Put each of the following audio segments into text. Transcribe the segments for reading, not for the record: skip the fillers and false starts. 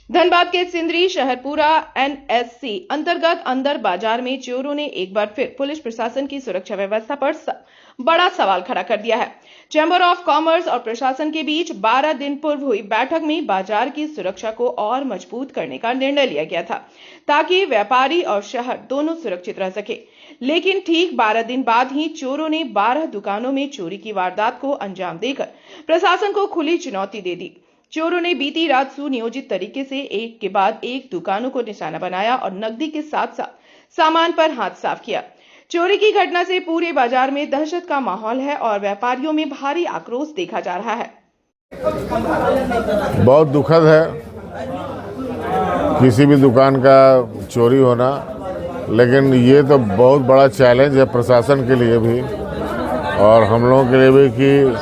धनबाद के सिंदरी शहरपुरा एनएससी अंतर्गत अंदर बाजार में चोरों ने एक बार फिर पुलिस प्रशासन की सुरक्षा व्यवस्था पर बड़ा सवाल खड़ा कर दिया है। चैंबर ऑफ कॉमर्स और प्रशासन के बीच 12 दिन पूर्व हुई बैठक में बाजार की सुरक्षा को और मजबूत करने का निर्णय लिया गया था ताकि व्यापारी और शहर दोनों सुरक्षित रह सके। लेकिन ठीक 12 दिन बाद ही चोरों ने 12 दुकानों में चोरी की वारदात को अंजाम देकर प्रशासन को खुली चुनौती दे दी। चोरों ने बीती रात सुनियोजित तरीके से एक के बाद एक दुकानों को निशाना बनाया और नकदी के साथ साथ सामान पर हाथ साफ किया। चोरी की घटना से पूरे बाजार में दहशत का माहौल है और व्यापारियों में भारी आक्रोश देखा जा रहा है। बहुत दुखद है किसी भी दुकान का चोरी होना, लेकिन ये तो बहुत बड़ा चैलेंज है प्रशासन के लिए भी और हम लोगों के लिए भी कि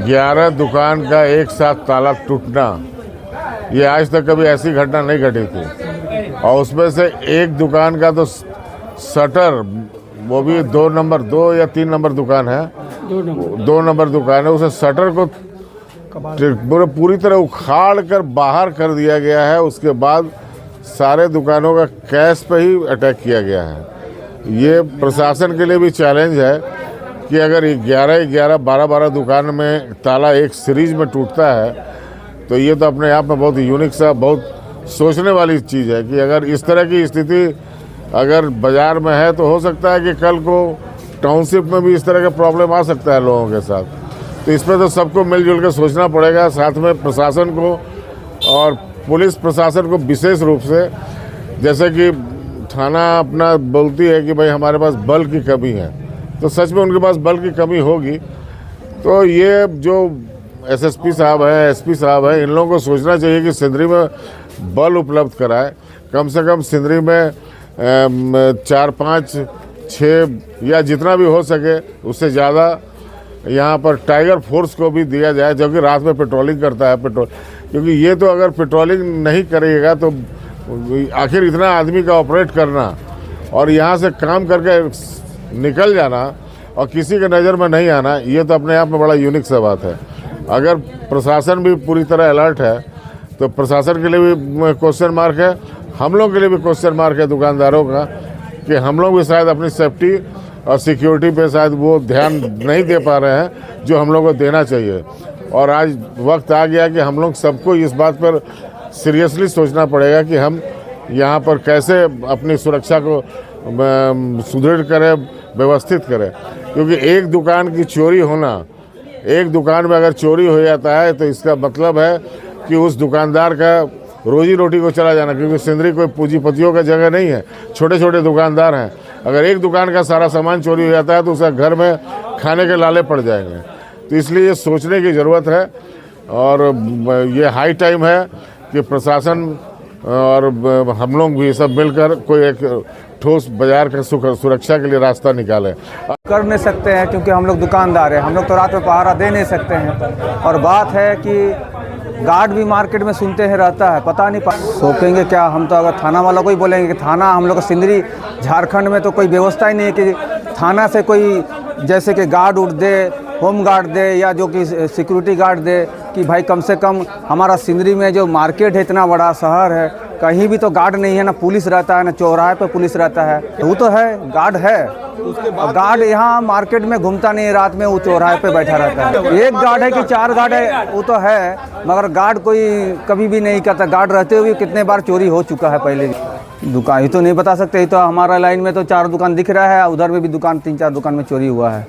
11 दुकान का एक साथ ताला टूटना, ये आज तक कभी ऐसी घटना नहीं घटी थी। और उसमें से एक दुकान का तो शटर, वो भी 2 या 3 नंबर दुकान है, 2 नंबर दुकान है, उसे शटर को पूरी तरह उखाड़ कर बाहर कर दिया गया है। उसके बाद सारे दुकानों का कैश पे ही अटैक किया गया है। ये प्रशासन के लिए भी चैलेंज है कि अगर 11 12 दुकान में ताला एक सीरीज में टूटता है तो ये तो अपने आप में बहुत यूनिक सा, बहुत सोचने वाली चीज़ है कि अगर इस तरह की स्थिति अगर बाज़ार में है तो हो सकता है कि कल को टाउनशिप में भी इस तरह का प्रॉब्लम आ सकता है लोगों के साथ। तो इस पर तो सबको मिलजुल कर सोचना पड़ेगा, साथ में प्रशासन को और पुलिस प्रशासन को विशेष रूप से। जैसे कि थाना अपना बोलती है कि भाई हमारे पास बल की कमी है, तो सच में उनके पास बल की कमी होगी। तो ये जो एसएसपी साहब हैं, एसपी साहब हैं, इन लोगों को सोचना चाहिए कि सिंदरी में बल उपलब्ध कराए। कम से कम सिंदरी में 4 5 6 या जितना भी हो सके उससे ज़्यादा यहाँ पर टाइगर फोर्स को भी दिया जाए, जो कि रात में पेट्रोलिंग करता है। क्योंकि ये तो अगर पेट्रोलिंग नहीं करेगा तो आखिर इतना आदमी का ऑपरेट करना और यहाँ से काम करके निकल जाना और किसी के नज़र में नहीं आना, ये तो अपने आप में बड़ा यूनिक सा बात है। अगर प्रशासन भी पूरी तरह अलर्ट है तो प्रशासन के लिए भी क्वेश्चन मार्क है, हम लोग के लिए भी क्वेश्चन मार्क है दुकानदारों का, कि हम लोग भी शायद अपनी सेफ्टी और सिक्योरिटी पे शायद वो ध्यान नहीं दे पा रहे हैं जो हम लोग को देना चाहिए। और आज वक्त आ गया कि हम लोग सबको इस बात पर सीरियसली सोचना पड़ेगा कि हम यहाँ पर कैसे अपनी सुरक्षा को सुदृढ़ करें, व्यवस्थित करें। क्योंकि एक दुकान की चोरी होना, एक दुकान में अगर चोरी हो जाता है तो इसका मतलब है कि उस दुकानदार का रोजी रोटी को चला जाना। क्योंकि सिंदरी कोई पूंजीपतियों का जगह नहीं है, छोटे छोटे दुकानदार हैं। अगर एक दुकान का सारा सामान चोरी हो जाता है तो उसका घर में खाने के लाले पड़ जाएंगे। तो इसलिए ये सोचने की ज़रूरत है और ये हाई टाइम है कि प्रशासन और हम लोग भी सब मिलकर कोई एक ठोस बाजार के सुरक्षा के लिए रास्ता निकालें। कर नहीं सकते हैं क्योंकि हम लोग दुकानदार हैं, हम लोग तो रात में पहरा दे नहीं सकते हैं। और बात है कि गार्ड भी मार्केट में सुनते हैं रहता है, पता नहीं सोचेंगे क्या। हम तो अगर थाना वालों को ही बोलेंगे कि थाना, हम लोग सिंदरी झारखंड में तो कोई व्यवस्था ही नहीं है कि थाना से कोई जैसे कि गार्ड उड़ दे, होम गार्ड दे या जो कि सिक्योरिटी गार्ड दे कि भाई कम से कम हमारा सिंदरी में जो मार्केट है, इतना बड़ा शहर है, कहीं भी तो गार्ड नहीं है, ना पुलिस रहता है, ना चौराहे पे पुलिस रहता है। वो तो है, गार्ड है, गार्ड यहाँ मार्केट में घूमता नहीं है, रात में वो चौराहे पे बैठा रहता है। एक गार्ड है कि 4 गार्ड है, वो तो है, मगर गार्ड कोई कभी भी नहीं करता। गार्ड रहते हुए कितने बार चोरी हो चुका है पहले। दुकान ही तो नहीं बता सकते, ही तो हमारा लाइन में तो 4 दुकान दिख रहा है, उधर में भी दुकान 3 4 दुकान में चोरी हुआ है।